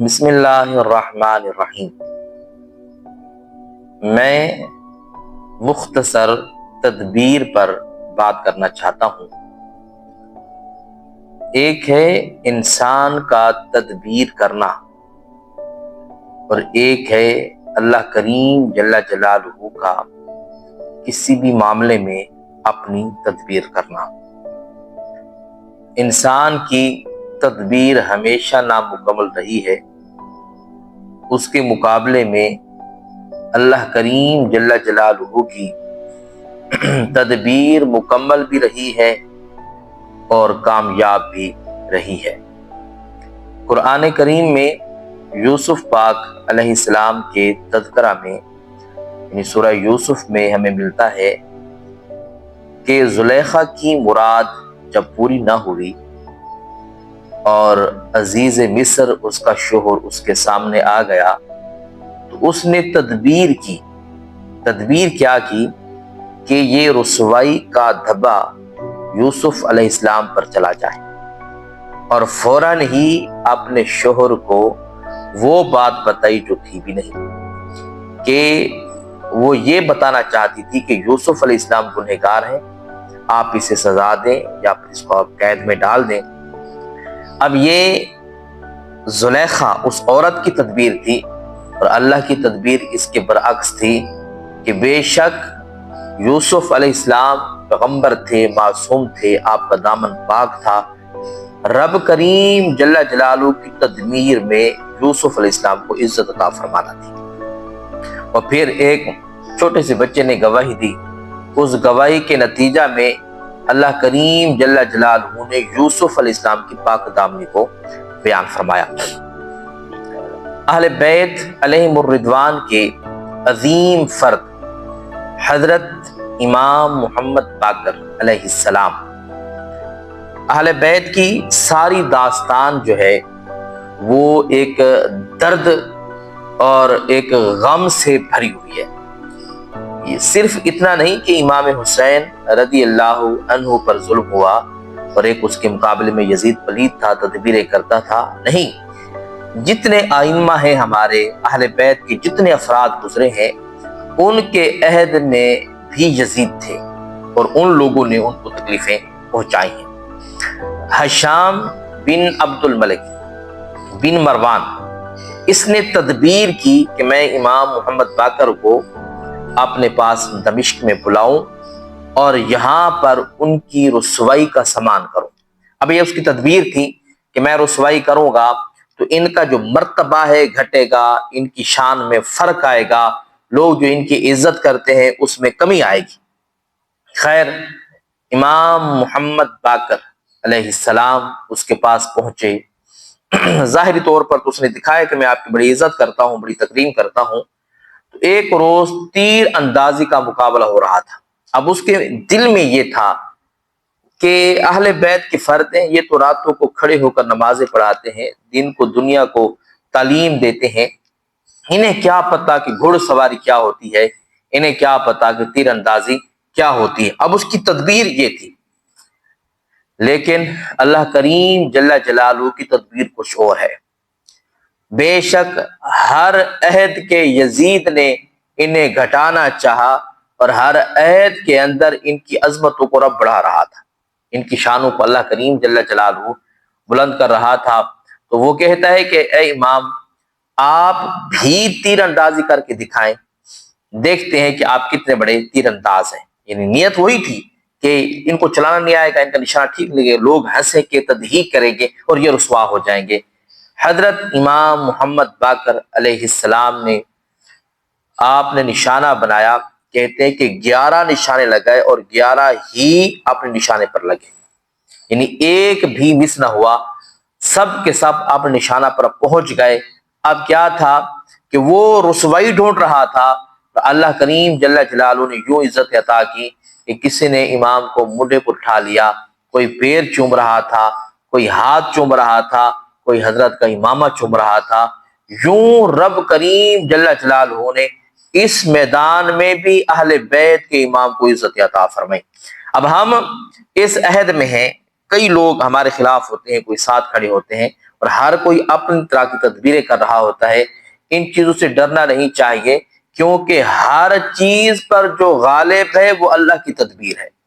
بسم اللہ الرحمن الرحیم۔ میں مختصر تدبیر پر بات کرنا چاہتا ہوں۔ ایک ہے انسان کا تدبیر کرنا اور ایک ہے اللہ کریم جل جلالہ کا کسی بھی معاملے میں اپنی تدبیر کرنا۔ انسان کی تدبیر ہمیشہ نامکمل رہی ہے، اس کے مقابلے میں اللہ کریم جل جلالہ کی تدبیر مکمل بھی رہی ہے اور کامیاب بھی رہی ہے۔ قرآن کریم میں یوسف پاک علیہ السلام کے تذکرہ میں یعنی سورہ یوسف میں ہمیں ملتا ہے کہ زلیخا کی مراد جب پوری نہ ہوئی اور عزیز مصر اس کا شوہر اس کے سامنے آ گیا تو اس نے تدبیر کی۔ تدبیر کیا کی کہ یہ رسوائی کا دھبا یوسف علیہ السلام پر چلا جائے، اور فوراً ہی اپنے شوہر کو وہ بات بتائی جو تھی بھی نہیں، کہ وہ یہ بتانا چاہتی تھی کہ یوسف علیہ السلام گنہگار ہیں، آپ اسے سزا دیں یا پھر اس کو آپ قید میں ڈال دیں۔ اب یہ زلیخا اس عورت کی تدبیر تھی اور اللہ کی تدبیر اس کے برعکس تھی کہ بے شک یوسف علیہ السلام پیغمبر تھے، معصوم تھے، آپ کا دامن پاک تھا۔ رب کریم جل جلالہ کی تدبیر میں یوسف علیہ السلام کو عزت عطا فرمانا تھی، اور پھر ایک چھوٹے سے بچے نے گواہی دی، اس گواہی کے نتیجہ میں اللہ کریم جل جلالہ نے یوسف علیہ السلام کی پاک دامنی کو بیان فرمایا۔ اہل بیت علیہم الرضوان کے عظیم فرد حضرت امام محمد باقر علیہ السلام، اہل بیت کی ساری داستان جو ہے وہ ایک درد اور ایک غم سے بھری ہوئی ہے۔ یہ صرف اتنا نہیں کہ امام حسین رضی اللہ عنہ پر ظلم ہوا اور ایک اس کے مقابلے میں یزید پلید تھا، تدبیریں کرتا تھا، نہیں، جتنے آئمہ ہیں ہمارے اہل بیت کے، جتنے افراد گزرے ہیں، ان کے عہد میں بھی یزید تھے اور ان لوگوں نے ان کو تکلیفیں پہنچائی ہیں۔ ہشام بن عبد الملک بن مروان، اس نے تدبیر کی کہ میں امام محمد باقر کو اپنے پاس دمشق میں بلاؤں اور یہاں پر ان کی رسوائی کا سامان کروں۔ اب یہ اس کی تدبیر تھی کہ میں رسوائی کروں گا تو ان کا جو مرتبہ ہے گھٹے گا، ان کی شان میں فرق آئے گا، لوگ جو ان کی عزت کرتے ہیں اس میں کمی آئے گی۔ خیر، امام محمد باقر علیہ السلام اس کے پاس پہنچے۔ ظاہری طور پر تو اس نے دکھایا کہ میں آپ کی بڑی عزت کرتا ہوں، بڑی تکریم کرتا ہوں۔ تو ایک روز تیر اندازی کا مقابلہ ہو رہا تھا۔ اب اس کے دل میں یہ تھا کہ اہل بیت کے فرد ہیں، یہ تو راتوں کو کھڑے ہو کر نمازیں پڑھاتے ہیں، دین کو دنیا کو تعلیم دیتے ہیں، انہیں کیا پتا کہ گھڑ سواری کیا ہوتی ہے، انہیں کیا پتا کہ تیر اندازی کیا ہوتی ہے۔ اب اس کی تدبیر یہ تھی، لیکن اللہ کریم جل جلالہ کی تدبیر کچھ اور ہے۔ بے شک ہر عہد کے یزید نے انہیں گھٹانا چاہا اور ہر عہد کے اندر ان کی عظمتوں کو رب بڑھا رہا تھا، ان کی شانوں کو اللہ کریم جل جلالہ بلند کر رہا تھا۔ تو وہ کہتا ہے کہ اے امام، آپ بھی تیر اندازی کر کے دکھائیں، دیکھتے ہیں کہ آپ کتنے بڑے تیر انداز ہیں۔ یعنی نیت وہی تھی کہ ان کو چلانا نہیں آئے گا، ان کا نشانہ ٹھیک لگے، لوگ ہنسیں کے تضحیک کریں گے اور یہ رسوا ہو جائیں گے۔ حضرت امام محمد باقر علیہ السلام نے آپ نے نشانہ بنایا، کہتے ہیں کہ 11 نشانے لگائے اور 11 ہی اپنے نشانے پر لگے، یعنی ایک بھی مس نہ ہوا، سب کے سب اپنے نشانہ پر پہنچ گئے۔ اب کیا تھا کہ وہ رسوائی ڈھونڈ رہا تھا، تو اللہ کریم جل جلالہ نے یوں عزت عطا کی کہ کسی نے امام کو مڈے پر اٹھا لیا، کوئی پیر چوم رہا تھا، کوئی ہاتھ چوم رہا تھا، کوئی حضرت کا امامہ چوم رہا تھا۔ یوں رب کریم جل جلالہ نے اس میدان میں بھی اہل بیت کے امام کو عزت عطا فرمائی۔ اب ہم اس عہد میں ہیں، کئی لوگ ہمارے خلاف ہوتے ہیں، کوئی ساتھ کھڑے ہوتے ہیں، اور ہر کوئی اپنی طرح کی تدبیریں کر رہا ہوتا ہے۔ ان چیزوں سے ڈرنا نہیں چاہیے، کیونکہ ہر چیز پر جو غالب ہے وہ اللہ کی تدبیر ہے۔